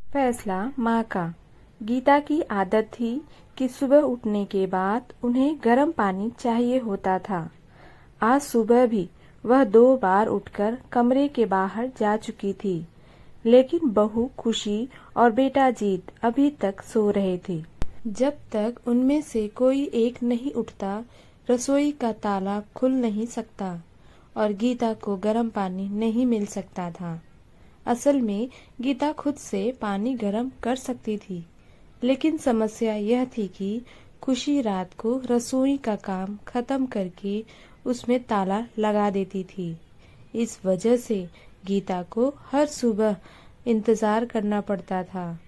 फैसला माँ का। गीता की आदत थी कि सुबह उठने के बाद उन्हें गर्म पानी चाहिए होता था। आज सुबह भी वह 2 बार उठकर कमरे के बाहर जा चुकी थी, लेकिन बहू खुशी और बेटा जीत अभी तक सो रहे थे। जब तक उनमें से कोई एक नहीं उठता, रसोई का ताला खुल नहीं सकता और गीता को गर्म पानी नहीं मिल सकता था। असल में गीता खुद से पानी गर्म कर सकती थी, लेकिन समस्या यह थी कि खुशी रात को रसोई का काम खत्म करके उसमें ताला लगा देती थी। इस वजह से गीता को हर सुबह इंतजार करना पड़ता था।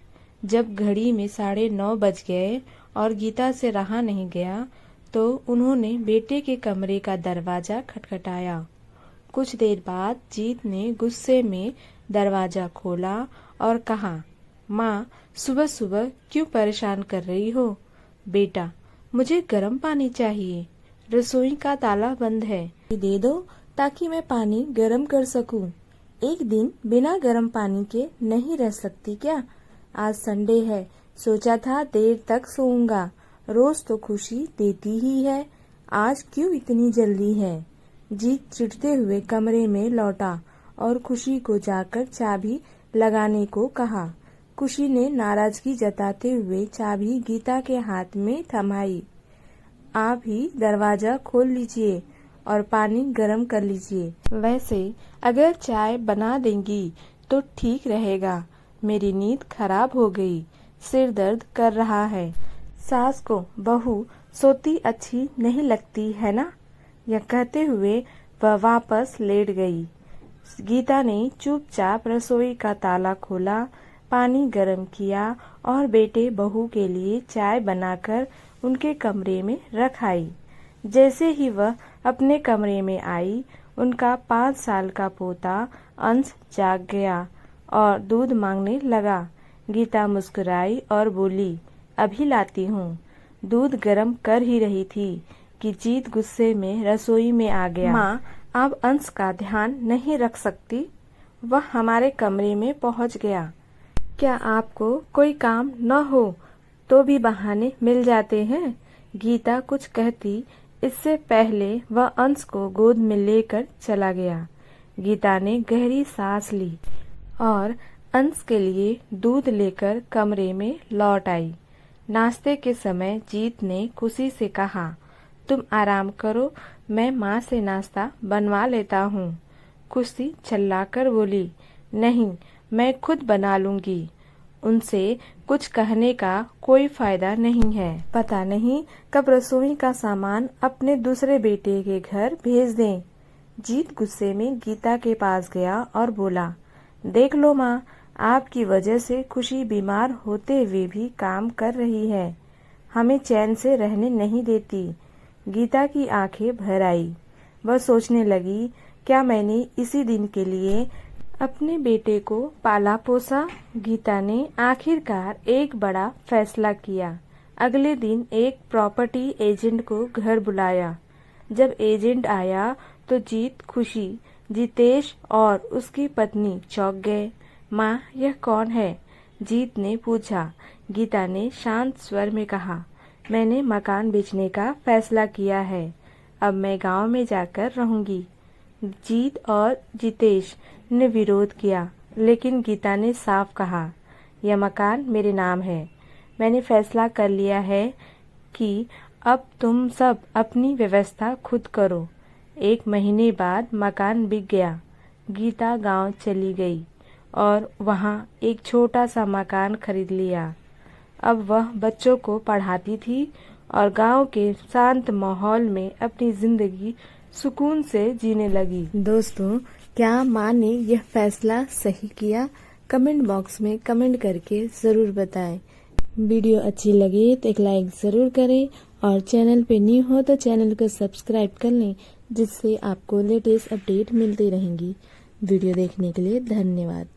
जब घड़ी में 9:30 बज गए और गीता से रहा नहीं गया, तो उन्होंने बेटे के कमरे का दरवाजा खटखटाया। कुछ देर बाद जीत ने गुस्से में दरवाजा खोला और कहा, माँ, सुबह सुबह क्यों परेशान कर रही हो? बेटा, मुझे गर्म पानी चाहिए, रसोई का ताला बंद है। दे दो ताकि मैं पानी गर्म कर सकूं। एक दिन बिना गर्म पानी के नहीं रह सकती क्या? आज संडे है, सोचा था देर तक सोऊंगा। रोज तो खुशी देती ही है, आज क्यों इतनी जल्दी है? जीत चिढ़ते हुए कमरे में लौटा और खुशी को जाकर चाबी लगाने को कहा। खुशी ने नाराजगी जताते हुए चाबी गीता के हाथ में थमाई। आप ही दरवाजा खोल लीजिए और पानी गर्म कर लीजिए। वैसे अगर चाय बना देंगी तो ठीक रहेगा। मेरी नींद खराब हो गई, सिर दर्द कर रहा है। सास को बहू सोती अच्छी नहीं लगती है ना? यह कहते हुए वह वापस लेट गई। गीता ने चुपचाप रसोई का ताला खोला, पानी गर्म किया और बेटे बहू के लिए चाय बनाकर उनके कमरे में रख आई। जैसे ही वह अपने कमरे में आई, उनका 5 साल का पोता अंश जाग गया और दूध मांगने लगा। गीता मुस्कुराई और बोली, अभी लाती हूँ। दूध गर्म कर ही रही थी कि जीत गुस्से में रसोई में आ गया। माँ, आप अंश का ध्यान नहीं रख सकती? वह हमारे कमरे में पहुंच गया। क्या आपको कोई काम न हो तो भी बहाने मिल जाते हैं? गीता कुछ कहती इससे पहले वह अंश को गोद में लेकर चला गया। गीता ने गहरी सांस ली और अंश के लिए दूध लेकर कमरे में लौट आई। नाश्ते के समय जीत ने खुशी से कहा, तुम आराम करो, मैं माँ से नाश्ता बनवा लेता हूँ। खुशी चिल्लाकर बोली, नहीं, मैं खुद बना लूंगी। उनसे कुछ कहने का कोई फायदा नहीं है। पता नहीं कब रसोई का सामान अपने दूसरे बेटे के घर भेज दें। जीत गुस्से में गीता के पास गया और बोला, देख लो माँ, आपकी वजह से खुशी बीमार होते हुए भी काम कर रही है, हमें चैन से रहने नहीं देती। गीता की आंखें भर आई। वह सोचने लगी, क्या मैंने इसी दिन के लिए अपने बेटे को पाला पोसा? गीता ने आखिरकार एक बड़ा फैसला किया। अगले दिन एक प्रॉपर्टी एजेंट को घर बुलाया। जब एजेंट आया तो जीत, खुशी, जितेश और उसकी पत्नी चौंक गए। माँ, यह कौन है? जीत ने पूछा। गीता ने शांत स्वर में कहा, मैंने मकान बेचने का फैसला किया है, अब मैं गांव में जाकर रहूंगी। जीत और जितेश ने विरोध किया, लेकिन गीता ने साफ कहा, यह मकान मेरे नाम है। मैंने फैसला कर लिया है कि अब तुम सब अपनी व्यवस्था खुद करो। 1 महीने बाद मकान बिक गया। गीता गांव चली गई और वहां एक छोटा सा मकान खरीद लिया। अब वह बच्चों को पढ़ाती थी और गांव के शांत माहौल में अपनी जिंदगी सुकून से जीने लगी। दोस्तों, क्या माँ ने यह फैसला सही किया? कमेंट बॉक्स में कमेंट करके जरूर बताएं। वीडियो अच्छी लगे तो एक लाइक जरूर करें और चैनल पे न्यू हो तो चैनल को सब्सक्राइब कर लें, जिससे आपको लेटेस्ट अपडेट मिलती रहेंगी। वीडियो देखने के लिए धन्यवाद।